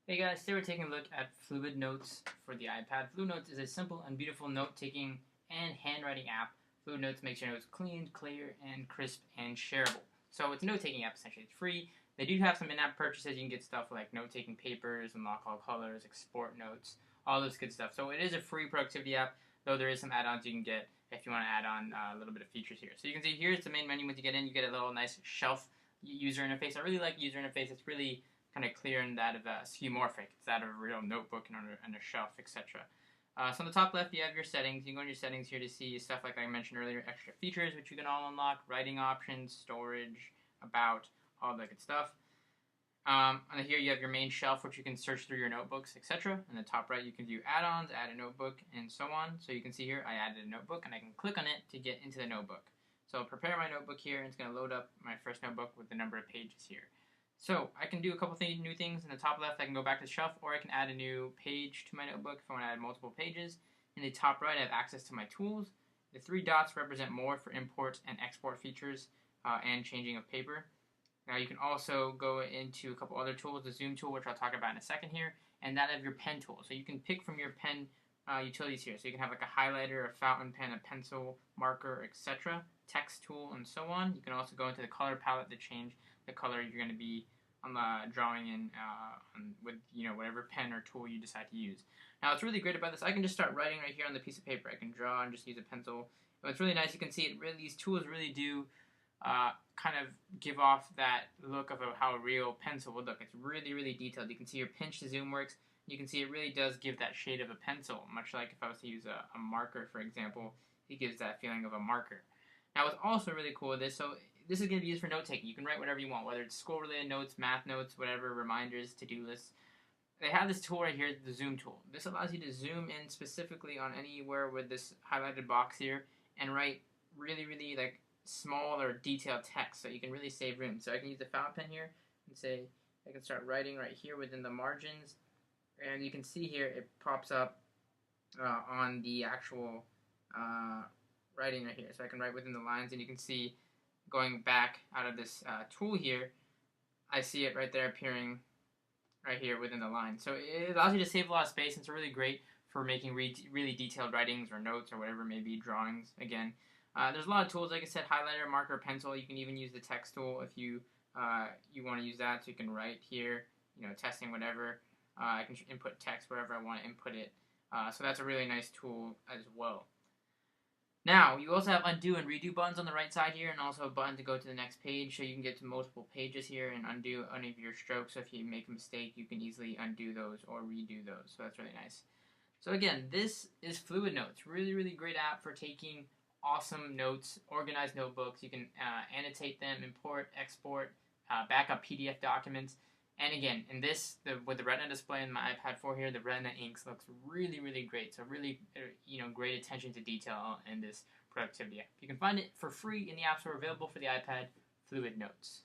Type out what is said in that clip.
Hey guys, today we're taking a look at Fluid Notes for the iPad. Fluid Notes is a simple and beautiful note-taking and handwriting app. Fluid Notes makes your notes clean, clear, and crisp, and shareable. So it's a note-taking app, essentially. It's free. They do have some in-app purchases. You can get stuff like note-taking papers, unlock all colors, export notes, all this good stuff. So it is a free productivity app, though there is some add-ons you can get if you want to add on a little bit of features here. So you can see here's the main menu. Once you get in, you get a little nice shelf user interface. I really like user interface. It's really kind of clear in that of skeuomorphic. It's that of a real notebook and a shelf, etc. So on the top left, you have your settings. You can go in your settings here to see stuff like I mentioned earlier, extra features, which you can all unlock, writing options, storage, about, all that good stuff. On here, you have your main shelf, which you can search through your notebooks, etc. In the top right, you can view add-ons, add a notebook, and so on. So you can see here, I added a notebook, and I can click on it to get into the notebook. So I'll prepare my notebook here, and it's going to load up my first notebook with the number of pages here. So I can do a couple new things. In the top left, I can go back to the shelf, or I can add a new page to my notebook if I want to add multiple pages. In the top right, I have access to my tools. The three dots represent more for import and export features and changing of paper. Now you can also go into a couple other tools, the zoom tool, which I'll talk about in a second here, and that of your pen tool. So you can pick from your pen utilities here. So you can have like a highlighter, a fountain pen, a pencil, marker, etc., text tool, and so on. You can also go into the color palette to change the color you're going to be drawing in with whatever pen or tool you decide to use. Now what's really great about this, I can just start writing right here on the piece of paper. I can draw and just use a pencil. What's really nice, you can see these tools really do kind of give off that look of how a real pencil would look. It's really, really detailed. You can see your pinch to zoom works. You can see it really does give that shade of a pencil, much like if I was to use a marker, for example, it gives that feeling of a marker. Now what's also really cool with this, so this is going to be used for note-taking. You can write whatever you want, whether it's school-related notes, math notes, whatever, reminders, to-do lists. They have this tool right here, the zoom tool. This allows you to zoom in specifically on anywhere with this highlighted box here and write really, really like small or detailed text, so you can really save room. So I can use the fountain pen here and say I can start writing right here within the margins, and you can see here it pops up on the actual writing right here. So I can write within the lines, and you can see going back out of this tool here, I see it right there appearing right here within the line. So it allows you to save a lot of space, and it's really great for making really detailed writings or notes or whatever, maybe drawings again. There's a lot of tools, like I said, highlighter, marker, pencil. You can even use the text tool if you want to use that. So you can write here, testing whatever. I can input text wherever I want to input it. So that's a really nice tool as well. Now, you also have undo and redo buttons on the right side here, and also a button to go to the next page, so you can get to multiple pages here and undo any of your strokes. So if you make a mistake, you can easily undo those or redo those. So that's really nice. So again, this is Fluid Notes. Really, really great app for taking awesome notes, organized notebooks. You can annotate them, import, export, backup PDF documents. And again, in this, with the Retina display in my iPad 4 here, the Retina Ink looks really, really great. So really, great attention to detail in this productivity app. You can find it for free in the App Store, available for the iPad, Fluid Notes.